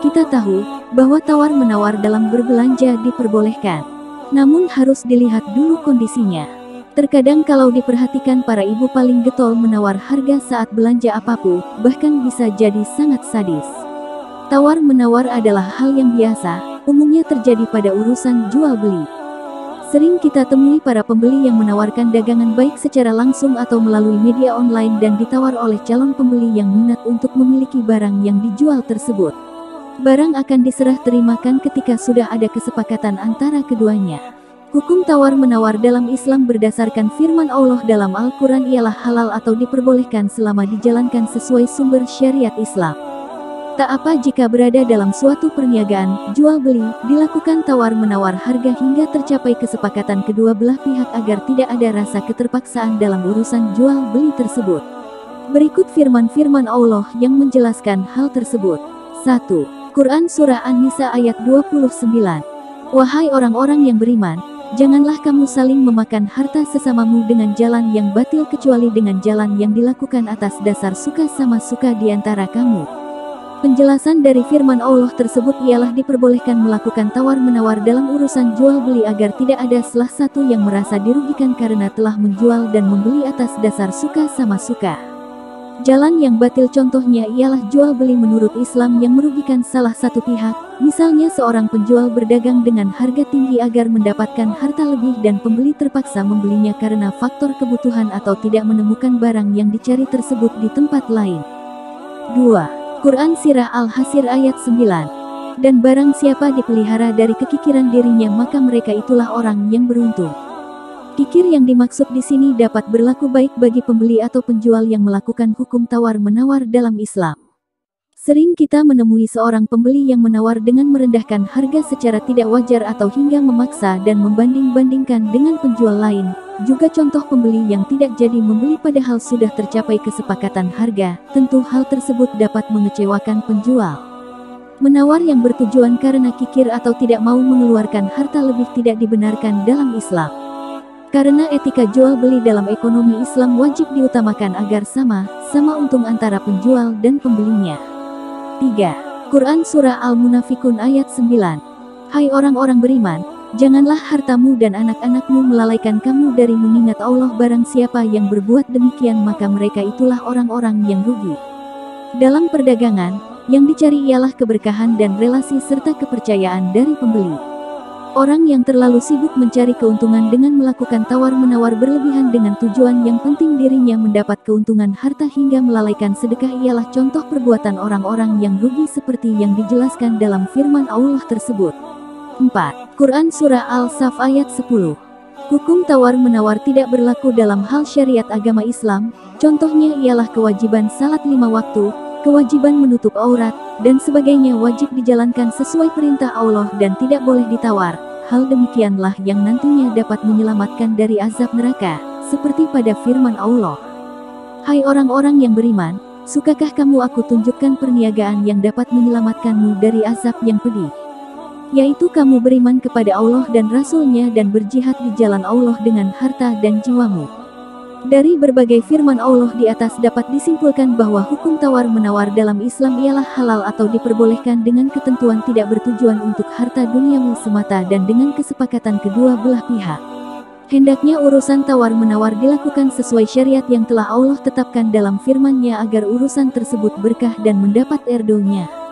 Kita tahu bahwa tawar-menawar dalam berbelanja diperbolehkan. Namun harus dilihat dulu kondisinya. Terkadang kalau diperhatikan para ibu paling getol menawar harga saat belanja apapun, bahkan bisa jadi sangat sadis. Tawar-menawar adalah hal yang biasa, umumnya terjadi pada urusan jual-beli. Sering kita temui para pembeli yang menawarkan dagangan baik secara langsung atau melalui media online dan ditawar oleh calon pembeli yang minat untuk memiliki barang yang dijual tersebut. Barang akan diserah terimakan ketika sudah ada kesepakatan antara keduanya. Hukum tawar-menawar dalam Islam berdasarkan firman Allah dalam Al-Quran ialah halal atau diperbolehkan selama dijalankan sesuai sumber syariat Islam. Tak apa jika berada dalam suatu perniagaan, jual-beli, dilakukan tawar-menawar harga hingga tercapai kesepakatan kedua belah pihak agar tidak ada rasa keterpaksaan dalam urusan jual-beli tersebut. Berikut firman-firman Allah yang menjelaskan hal tersebut. 1. Quran Surah An-Nisa ayat 29. Wahai orang-orang yang beriman, janganlah kamu saling memakan harta sesamamu dengan jalan yang batil kecuali dengan jalan yang dilakukan atas dasar suka sama suka di antara kamu. Penjelasan dari firman Allah tersebut ialah diperbolehkan melakukan tawar-menawar dalam urusan jual-beli agar tidak ada salah satu yang merasa dirugikan karena telah menjual dan membeli atas dasar suka sama suka. Jalan yang batil contohnya ialah jual-beli menurut Islam yang merugikan salah satu pihak, misalnya seorang penjual berdagang dengan harga tinggi agar mendapatkan harta lebih dan pembeli terpaksa membelinya karena faktor kebutuhan atau tidak menemukan barang yang dicari tersebut di tempat lain. 2. Quran Surah Al-Hasr ayat 9. Dan barang siapa dipelihara dari kekikiran dirinya maka mereka itulah orang yang beruntung. Kikir yang dimaksud di sini dapat berlaku baik bagi pembeli atau penjual yang melakukan hukum tawar-menawar dalam Islam. Sering kita menemui seorang pembeli yang menawar dengan merendahkan harga secara tidak wajar atau hingga memaksa dan membanding-bandingkan dengan penjual lain. Juga contoh pembeli yang tidak jadi membeli padahal sudah tercapai kesepakatan harga, tentu hal tersebut dapat mengecewakan penjual. Menawar yang bertujuan karena kikir atau tidak mau mengeluarkan harta lebih tidak dibenarkan dalam Islam. Karena etika jual beli dalam ekonomi Islam wajib diutamakan agar sama untung antara penjual dan pembelinya. 3. Quran Surah Al-Munafikun ayat 9. Hai orang-orang beriman, janganlah hartamu dan anak-anakmu melalaikan kamu dari mengingat Allah, barang siapa yang berbuat demikian maka mereka itulah orang-orang yang rugi. Dalam perdagangan, yang dicari ialah keberkahan dan relasi serta kepercayaan dari pembeli. Orang yang terlalu sibuk mencari keuntungan dengan melakukan tawar-menawar berlebihan dengan tujuan yang penting dirinya mendapat keuntungan harta hingga melalaikan sedekah ialah contoh perbuatan orang-orang yang rugi seperti yang dijelaskan dalam firman Allah tersebut. 4. Quran Surah Al-Saf ayat 10. Hukum tawar-menawar tidak berlaku dalam hal syariat agama Islam, contohnya ialah kewajiban salat 5 waktu, kewajiban menutup aurat, dan sebagainya wajib dijalankan sesuai perintah Allah dan tidak boleh ditawar. Hal demikianlah yang nantinya dapat menyelamatkan dari azab neraka, seperti pada firman Allah. Hai orang-orang yang beriman, sukakah kamu aku tunjukkan perniagaan yang dapat menyelamatkanmu dari azab yang pedih? Yaitu kamu beriman kepada Allah dan Rasul-Nya dan berjihad di jalan Allah dengan harta dan jiwamu. Dari berbagai firman Allah di atas dapat disimpulkan bahwa hukum tawar-menawar dalam Islam ialah halal atau diperbolehkan dengan ketentuan tidak bertujuan untuk harta duniawi semata dan dengan kesepakatan kedua belah pihak. Hendaknya urusan tawar-menawar dilakukan sesuai syariat yang telah Allah tetapkan dalam firman-Nya agar urusan tersebut berkah dan mendapat ridho-Nya.